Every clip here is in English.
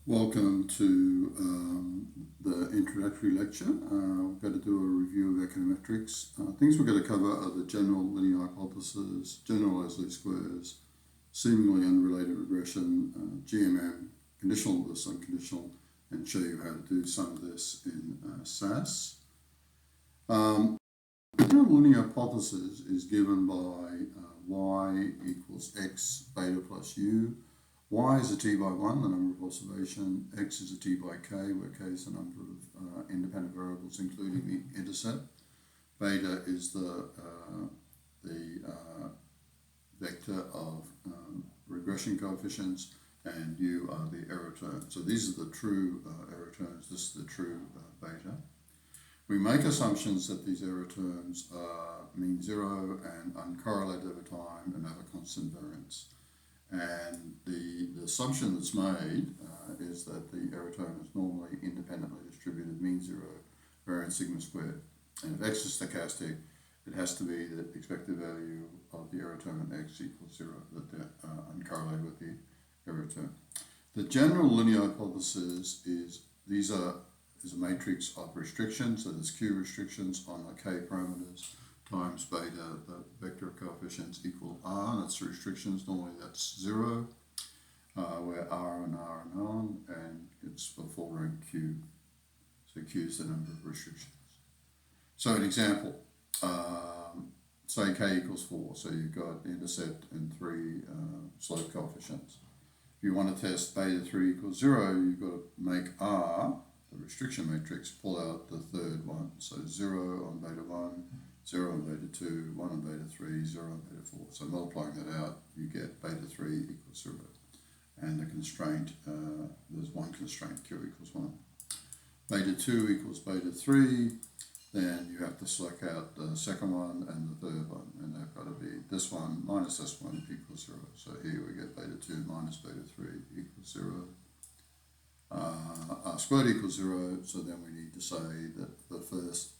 Welcome to the introductory lecture. We're going to do a review of econometrics. Things we're going to cover are the general linear hypothesis, generalized least squares, seemingly unrelated regression, GMM, conditional versus unconditional, and show you how to do some of this in SAS. The general linear hypothesis is given by y equals x beta plus u. Y is a t by 1, the number of observation. X is a t by k, where k is the number of independent variables, including the intercept. Beta is the vector of regression coefficients, and u are the error terms. So these are the true error terms. This is the true beta. We make assumptions that these error terms mean zero and uncorrelated over time and have a constant variance. And the assumption that's made is that the error term is normally independently distributed, mean zero, variance sigma squared. And if x is stochastic, it has to be the expected value of the error term at x equals zero, that they're uncorrelated with the error term. The general linear hypothesis is is a matrix of restrictions, so there's q restrictions on the k parameters times beta, the vector of coefficients, equal r. That's the restrictions. Normally that's zero, where r and r are known, and it's for full rank q. So q is the number of restrictions. So an example, say k equals 4, so you've got the intercept and 3 slope coefficients. If you want to test beta 3 equals 0, you've got to make r, the restriction matrix, pull out the third one. So 0 on beta 1, 0 on beta 2, 1 on beta 3, 0 on beta 4. So multiplying that out, you get beta 3 equals 0. And the constraint, there's one constraint, q equals 1. Beta 2 equals beta 3, then you have to select out the second one and the third one. And they've got to be this one minus this one equals 0. So here we get beta 2 minus beta 3 equals 0. R squared equals 0, so then we need to say that the first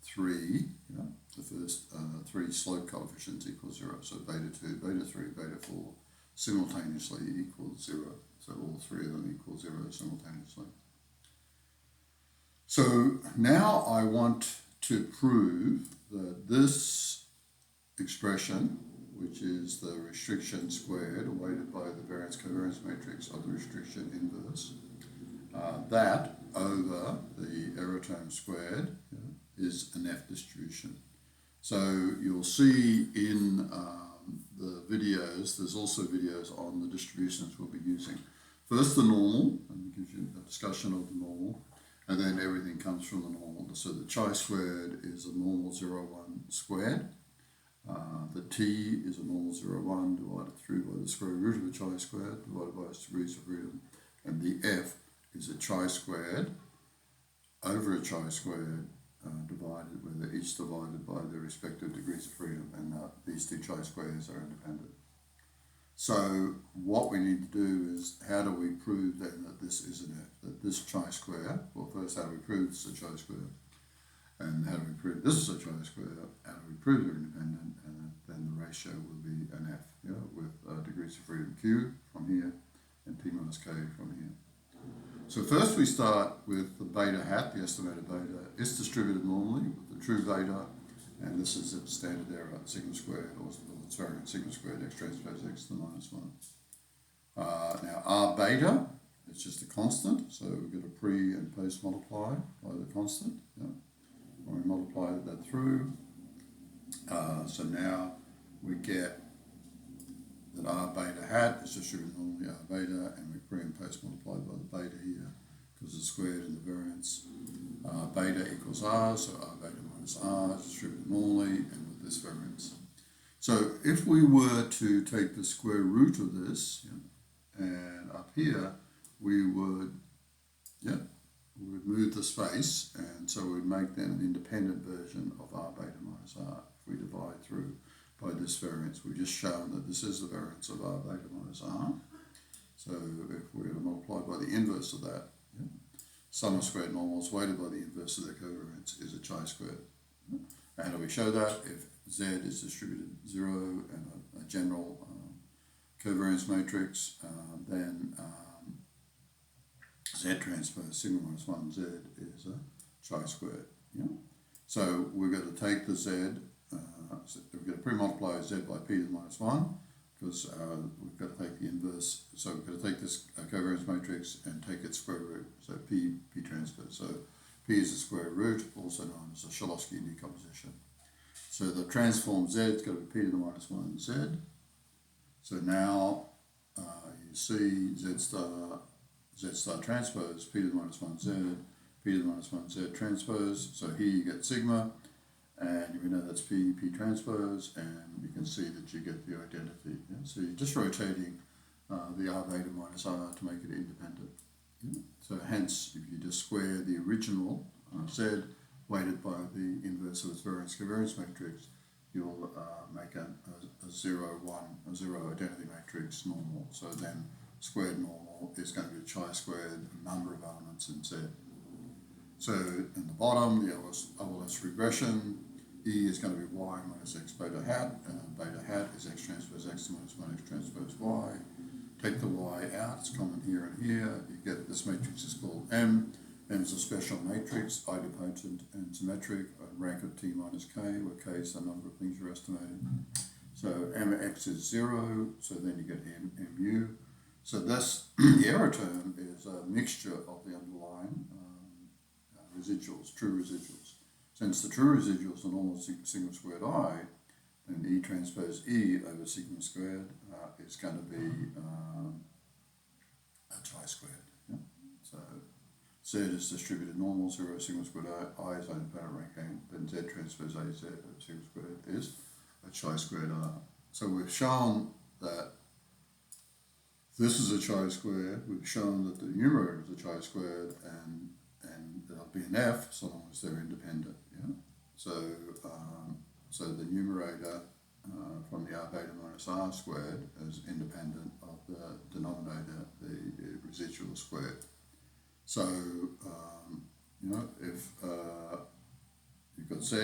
three, the first 3 slope coefficients equal 0. So beta 2, beta 3, beta 4 simultaneously equals 0. So all 3 of them equal 0 simultaneously. So now I want to prove that this expression, which is the restriction squared, weighted by the variance covariance matrix of the restriction inverse, that over the error term squared is an F distribution. So you'll see in the videos, there's also videos on the distributions we'll be using. First the normal, and it gives you a discussion of the normal, and then everything comes from the normal. So the chi squared is a normal 0, 1 squared. The t is a normal 0, 1 divided through by the square root of the chi squared divided by its degrees of freedom. And the F is a chi squared over a chi squared divided, where they're each divided by their respective degrees of freedom, and these two chi squares are independent. So what we need to do is, how do we prove then that this is an F, that this chi square, well first how do we prove this is a chi square, and how do we prove this is a chi square, how do we prove they're independent, and then the ratio will be an F, with degrees of freedom q from here and p minus k from here. So first we start with the beta hat, the estimated beta. It's distributed normally with the true beta, and this is its standard error, sigma squared, or its variance, sigma squared x transpose x to the minus 1. Now r beta, it's just a constant, so we've got to pre and post multiply by the constant. When we multiply that through, so now we get that r beta hat is distributed normally r beta, and we pre and post multiply by the beta here because it's squared in the variance. Beta equals r, so r beta minus r is distributed normally and with this variance. So if we were to take the square root of this, and up here we would move the space, and so we'd make then an independent version of r beta minus r if we divide through by this variance. We've just shown that this is the variance of r beta minus r. So if we're going to multiply by the inverse of that, sum of squared normals weighted by the inverse of their covariance is a chi squared. How do we show that? If z is distributed 0 and a general covariance matrix, then Z transpose sigma minus 1 Z is a chi-squared. Yeah? So we're going to take the Z, we're going to pre-multiply Z by P to the minus 1, because we've got to take the inverse. So we've got to take this covariance matrix and take its square root. So P transpose. So P is the square root, also known as the Shklovsky decomposition. So the transform Z is going to be P to the minus 1 Z. So now you see Z star transpose, P to the minus 1 Z, P to the minus 1 Z transpose. So here you get sigma, and we know that's P transpose, and you can see that you get the identity. Yeah? So you're just rotating the R beta minus R to make it independent. Yeah? So hence, if you just square the original Z weighted by the inverse of its variance covariance matrix, you'll make a 0, 1, a 0 identity matrix normal. So then squared normal is going to be a chi-squared number of elements in Z. So in the bottom, the OLS regression, E is going to be Y minus X beta hat, and beta hat is X transpose X minus 1 X transpose Y. Take the Y out, it's common here and here. You get this matrix is called M. M is a special matrix, idempotent and symmetric, rank of T minus K, where K is the number of things you're estimating. So Mx is 0, so then you get Mu. So this, the error term is a mixture of the underlying residuals, true residuals. Since the true residuals are normal sigma squared I, then E transpose E over sigma squared is going to be a chi-squared. Yeah? So Z is distributed normal, 0 sigma squared I is independent ranking, then Z transpose AZ over sigma squared is a chi-squared R. So we've shown that this is a chi-squared, we've shown that the numerator is a chi-squared, and there'll be an F so long as they're independent. Yeah? So, so the numerator from the R beta minus R squared is independent of the denominator, the residual squared. So, you know, if you've got Z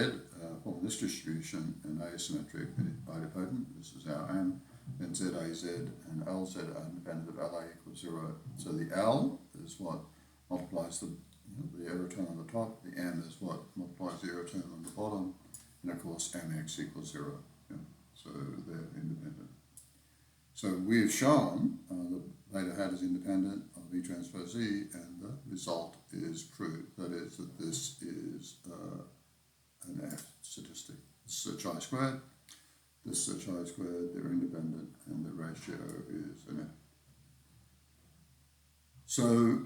from this distribution and asymmetric and idempotent, this is our M, then ZAZ and LZ are independent of LA equals 0. So the L is what multiplies the error term on the top, the M is what multiplies the error term on the bottom, and of course Mx equals 0. Yeah? So they're independent. So we've shown that beta hat is independent of E transpose E, and the result is proved. That is, that this is an F statistic. This is a chi-squared, this is a chi-squared, they're independent, and the ratio is an F. So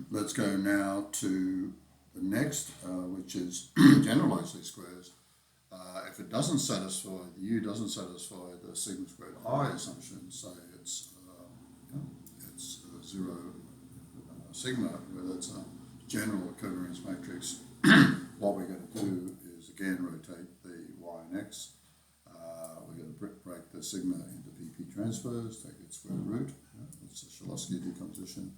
let's go now to the next, which is generalize these squares. If it doesn't satisfy, the U doesn't satisfy the sigma squared I assumption, say it's 0 sigma, where that's a general covariance matrix, what we're going to do is again rotate the Y and X. We're going to break the sigma into PP transpose, take its square root, that's the Shklovsky decomposition.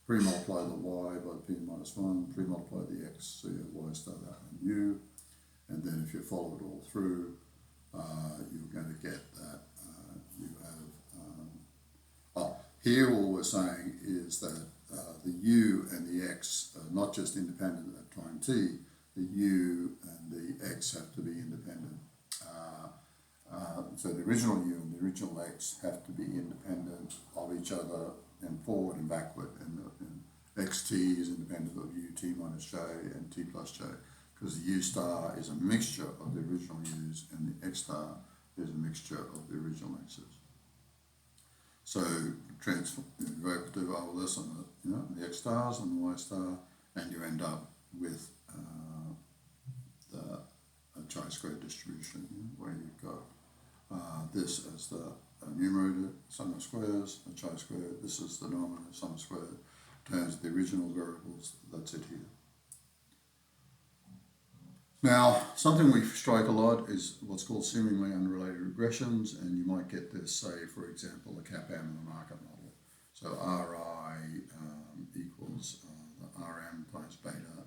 Pre-multiply the Y by P minus 1, pre-multiply the X, so you have Y star out and U, and then if you follow it all through, you're going to get that you have, here all we're saying is that the U and the X are not just independent at time T, the U and the X have to be independent. So the original U and the original X have to be independent of each other and forward and backward, and xt is independent of ut minus j and t plus j, because the u star is a mixture of the original u's and the x star is a mixture of the original x's. So transform, you go over to all this on the x stars and the y star, and you end up with a chi-squared distribution, where you've got this as the numerator, sum of squares, a chi-squared. This is the denominator, sum of squared. In terms of the original variables, that's it here. Now, something we strike a lot is what's called seemingly unrelated regressions, and you might get this, say, for example, the CAPM in the market model. So Ri equals the Rm times beta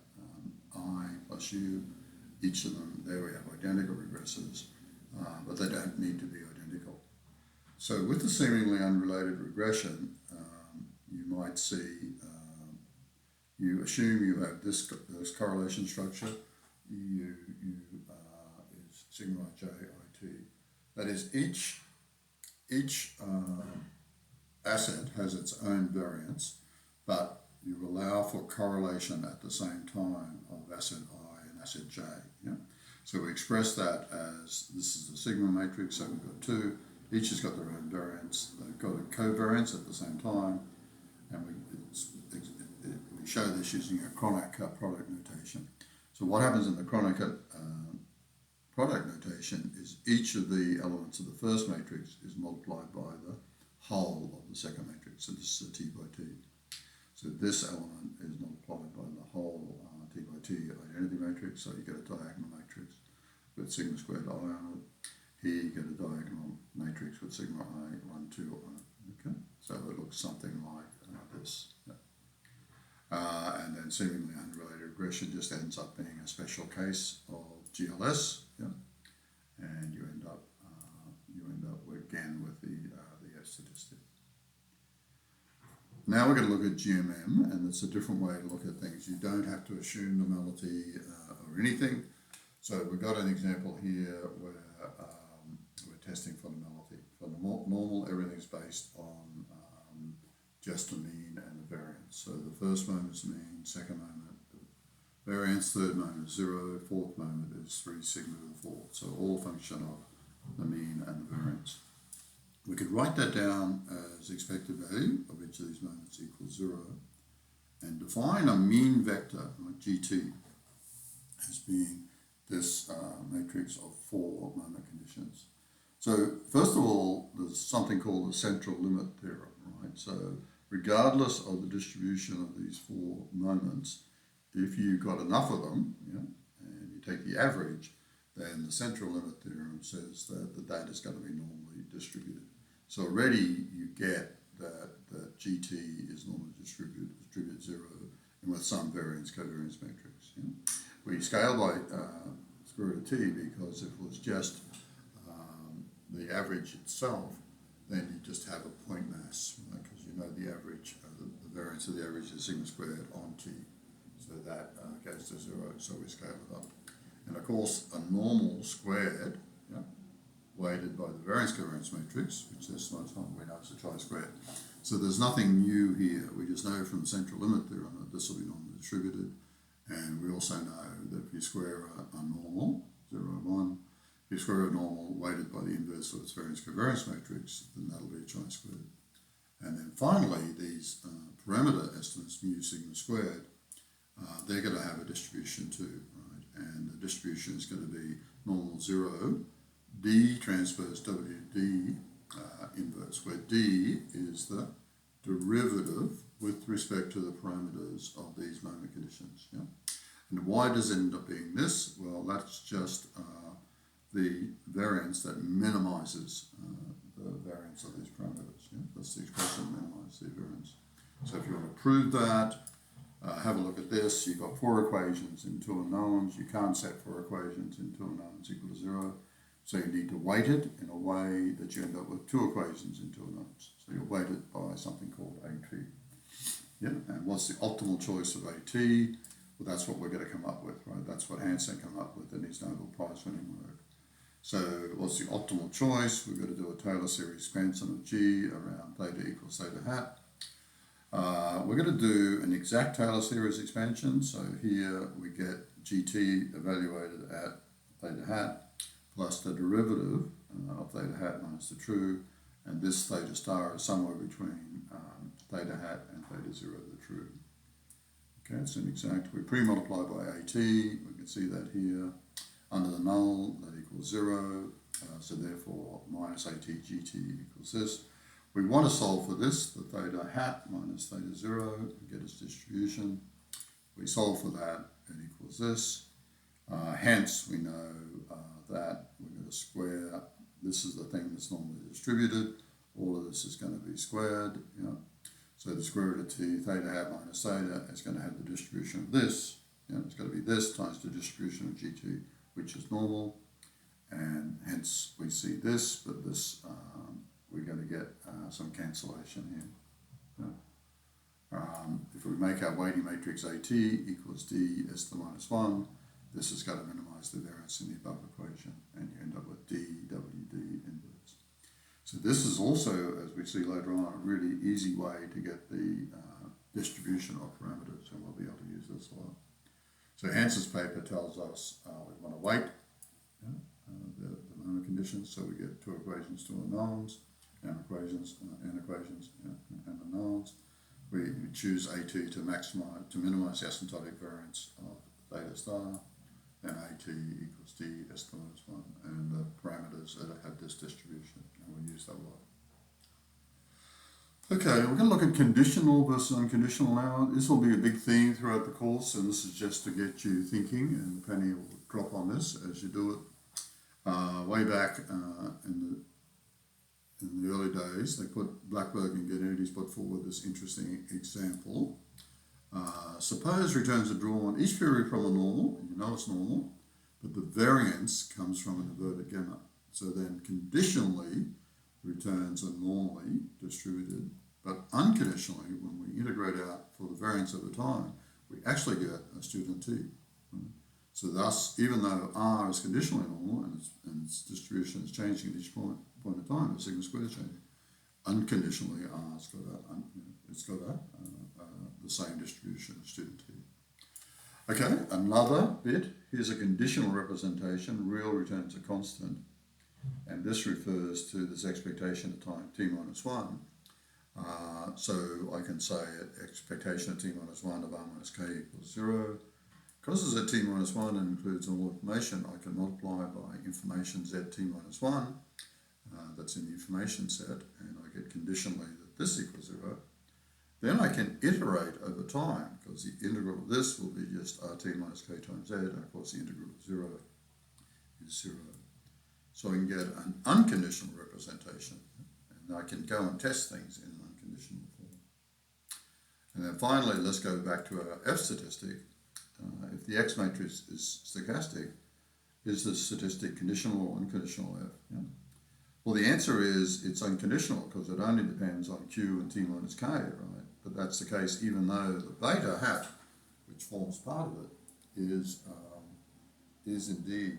I plus u. Each of them, there we have identical regressors, but they don't need to be identical. So with the seemingly unrelated regression, you might see you assume you have this correlation structure. U is sigma j I t. That is, each asset has its own variance, but you allow for correlation at the same time of asset I and asset j. Yeah? So we express that as, this is the sigma matrix, so we've got two, each has got their own variance, they've got a covariance at the same time, and we show this using a Cronach product notation. So what happens in the Cronach product notation is each of the elements of the first matrix is multiplied by the whole of the second matrix. So this is a T by T. So this element is multiplied by the whole T by T identity matrix. So you get a diagonal matrix with sigma squared I on it. Here you get a diagonal matrix with sigma I 1, 2 on it. Okay. So it looks something like this. Yeah. And then seemingly unrelated regression just ends up being a special case of GLS. Yeah. And you end up again with the F statistic. Now we're going to look at GMM, and it's a different way to look at things. You don't have to assume normality or anything. So we've got an example here where we're testing for normality. For normal, everything's based on just the mean and the variance. So the first moment is mean, second moment variance, third moment is 0, fourth moment is 3 sigma to the fourth. So all function of the mean and the variance. We could write that down as expected value of each of these moments equals 0 and define a mean vector like GT as being this matrix of 4 moment conditions. So first of all, there's something called the central limit theorem, right? So regardless of the distribution of these 4 moments, if you've got enough of them, yeah, and you take the average, then the central limit theorem says that the data is going to be normally distributed. So already you get that GT is normally distributed 0 and with some variance covariance matrix. Yeah? We scale by square root of t because if it was just the average itself, then you just have a point mass, because you know the average, the variance of the average is sigma squared on t. So that goes to 0, so we scale it up. And of course, a normal squared, yeah, weighted by the variance covariance matrix, which this most time we know is a chi-squared. So there's nothing new here. We just know from the central limit theorem that this will be normally distributed. And we also know that if you square a normal, 0, 1, if you square a normal weighted by the inverse of its variance covariance matrix, then that'll be a chi-squared. And then finally, these parameter estimates, mu sigma squared, they're going to have a distribution too, right? And the distribution is going to be normal 0, d transpose WD inverse, where d is the derivative with respect to the parameters of these moment conditions. Yeah? And why does it end up being this? Well, that's just the variance that minimizes the variance of these parameters. Yeah? That's the expression minimize the variance. So if you want to prove that, have a look at this. You've got 4 equations and 2 unknowns. You can't set 4 equations and 2 unknowns equal to 0. So you need to weight it in a way that you end up with 2 equations and 2 unknowns. So you weight it by something called AT. Yeah? And what's the optimal choice of AT? Well, that's what we're going to come up with, right? That's what Hansen came up with in his Nobel Prize winning work. So what's the optimal choice? We've got to do a Taylor series expansion of G around theta equals theta hat. We're going to do an exact Taylor series expansion. So here we get GT evaluated at theta hat plus the derivative of theta hat minus the true, and this theta star is somewhere between theta hat and theta 0, the true. Okay, it's an exact. We pre-multiply by AT. We can see that here. Under the null, that equals 0. So therefore, minus AT GT equals this. We want to solve for this, the theta hat minus theta 0, and get its distribution. We solve for that, it equals this. Hence, we know that we're going to square. This is the thing that's normally distributed. All of this is going to be squared. Yeah. So the square root of t, theta hat minus theta, is going to have the distribution of this. Yeah. It's going to be this times the distribution of GT, which is normal. And hence, we see this, but this, we're going to get some cancellation here. Yeah. If we we make our weighting matrix AT equals D S to the minus 1, this is going to minimize the variance in the above equation, and you end up with D WD inverse. So this is also, as we see later on, a really easy way to get the distribution of parameters, and we'll be able to use this a lot. So Hansen's paper tells us we want to weight the known conditions, so we get two equations, two unknowns, and equations, and unknowns. We choose AT to minimize the asymptotic variance of theta star, and AT equals D S to the minus 1, and the parameters that have this distribution, and we'll use that a lot. Okay, we're going to look at conditional versus unconditional now. This will be a big theme throughout the course, and this is just to get you thinking, and the penny will drop on this as you do it. Way back in the early days, Blackberg and Gibbons put forward this interesting example. Suppose returns are drawn each period from a normal, and you know it's normal, but the variance comes from an inverted gamma. So then conditionally, returns are normally distributed, but unconditionally, when we integrate out for the variance over time, we actually get a student T. So thus, even though R is conditionally normal and its distribution is changing at each point in time, the sigma squared is changing. Unconditionally, R's got the same distribution as student T. Okay, another bit. Here's a conditional representation. Real returns a constant, and this refers to this expectation at time t minus 1. So I can say expectation at t minus 1 of R minus k equals 0. Because it's at t minus 1 and includes all information, I can multiply by information z t minus 1, that's in the information set, and I get conditionally that this equals 0. Then I can iterate over time, because the integral of this will be just rt minus k times z, and of course the integral of 0 is 0. So I can get an unconditional representation, and I can go and test things in an unconditional form. And then finally, let's go back to our F statistic. If the X matrix is stochastic, is the statistic conditional or unconditional F? Yeah? Well, the answer is it's unconditional because it only depends on Q and T minus K, right? But that's the case even though the beta hat, which forms part of it, is indeed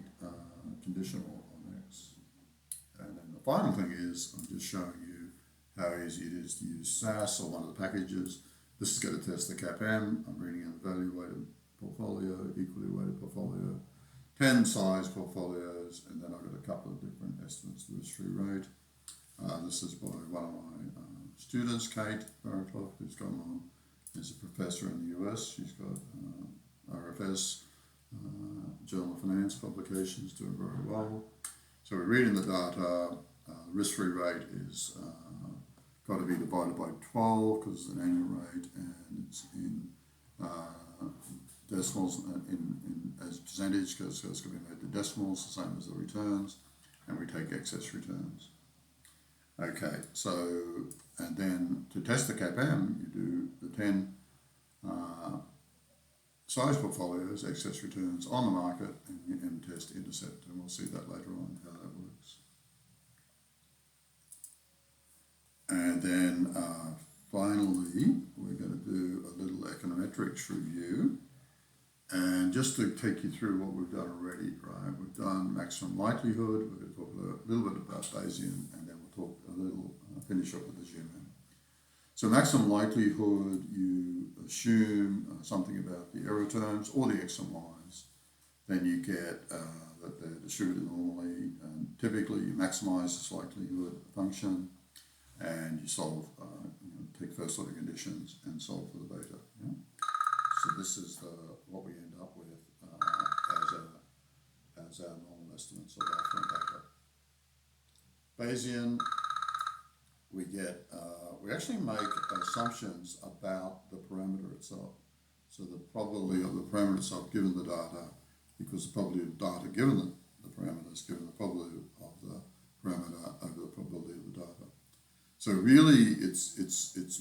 conditional on X. And then the final thing is I'm just showing you how easy it is to use SAS or one of the packages. This is going to test the CAPM. I'm reading an evaluated portfolio, equally weighted portfolio, 10 size portfolios, and then I've got a couple of different estimates of risk-free rate. This is by one of my students, Kate Prof, who's gone on as a professor in the US. She's got RFS, Journal of Finance publications, doing very well. So we're reading the data. Risk-free rate is got to be divided by 12 because it's an annual rate, and it's in decimals as percentage because it's going to be made to decimals, the same as the returns, and we take excess returns. Okay, so, and then to test the CAPM, you do the 10 size portfolios, excess returns on the market, and test intercept, and we'll see that later on how that works. And then finally, we're going to do a little econometrics review. And just to take you through what we've done already, right? We've done maximum likelihood, we're going to talk a little bit about Bayesian, and then we'll talk a little, finish up with the GMM. So maximum likelihood, you assume something about the error terms or the x and y's. Then you get that they're distributed normally, and typically you maximize this likelihood function, and you solve, take first order conditions and solve for the beta. Yeah? So this is what we end up with as our normal estimates of alpha and beta. Bayesian, we actually make assumptions about the parameter itself. So the probability of the parameter itself given the data, because the probability of data given the parameters, given the probability of the parameter over the probability of the data. So really, it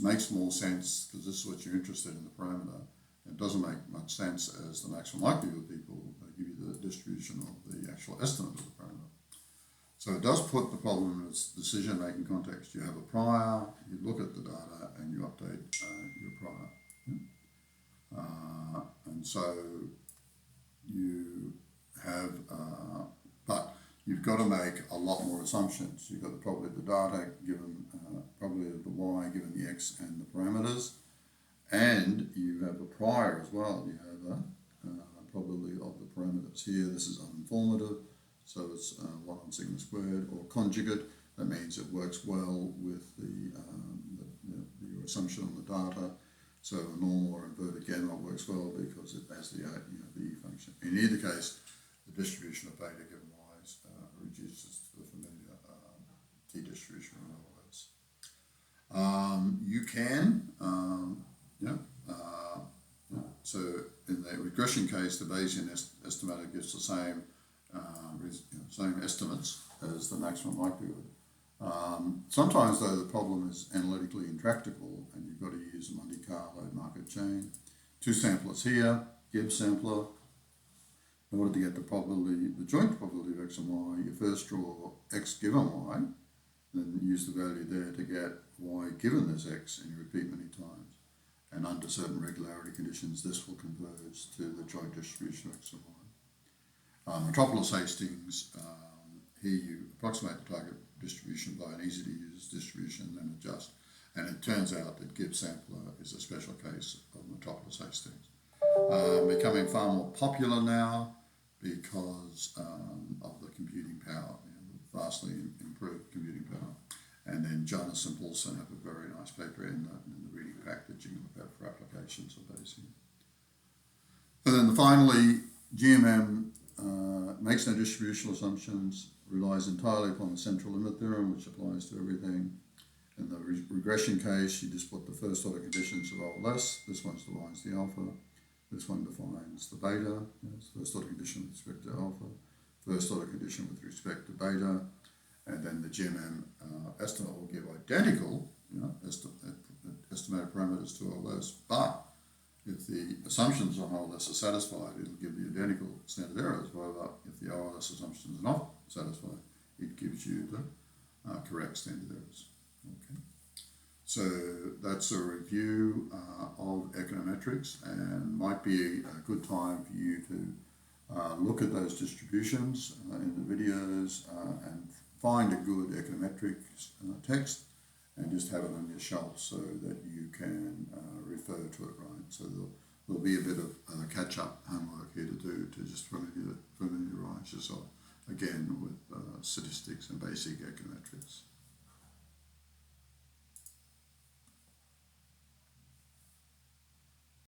makes more sense because this is what you're interested in, the parameter. It doesn't make much sense as the maximum likelihood people give you the distribution of the actual estimate of the parameter. So it does put the problem in its decision-making context. You have a prior, you look at the data, and you update your prior. So you have, but you've got to make a lot more assumptions. You've got the probability of the data given, probability of the y given the x and the parameters, and you have a prior as well. You have a probability of the parameters. Here, this is uninformative, so it's 1 on sigma squared, or conjugate. That means it works well with your assumption on the data. So a normal or inverted gamma works well because it has the E function. In either case, the distribution of beta given y reduces to the familiar t distribution in other words. You can, so in the regression case, the Bayesian estimator gives the same same estimates as the maximum likelihood. Sometimes, though, the problem is analytically intractable, and you've got to use a Monte Carlo market chain. 2 samplers here, Gibbs sampler. In order to get the joint probability of x and y, you first draw x given y, then use the value there to get y given this x, and you repeat many times. And under certain regularity conditions, this will converge to the joint distribution of x and y. Metropolis Hastings, here you approximate the target distribution by an easy-to-use distribution and then adjust. And it turns out that Gibbs sampler is a special case of Metropolis Hastings. Becoming far more popular now because of the computing power, vastly improved computing power. And then Johannes and Polson have a very nice paper in the reading packaging for applications of Bayesian. And then finally, GMM makes no distributional assumptions, relies entirely upon the central limit theorem, which applies to everything. In the regression case, you just put the first order conditions of O less. This one defines the alpha. This one defines the beta. Yes, first order condition with respect to alpha. First order condition with respect to beta. And then the GMM estimate will give identical estimated parameters to O less. But if the assumptions on O less are satisfied, it'll give the identical standard errors. However, if the O less assumptions are not satisfied, it gives you the correct standard errors. Okay. So that's a review of econometrics, and might be a good time for you to look at those distributions in the videos and find a good econometrics text and just have it on your shelf so that you can refer to it, right? So there'll be a bit of catch-up homework here to do to just familiarize yourself again with statistics and basic econometrics.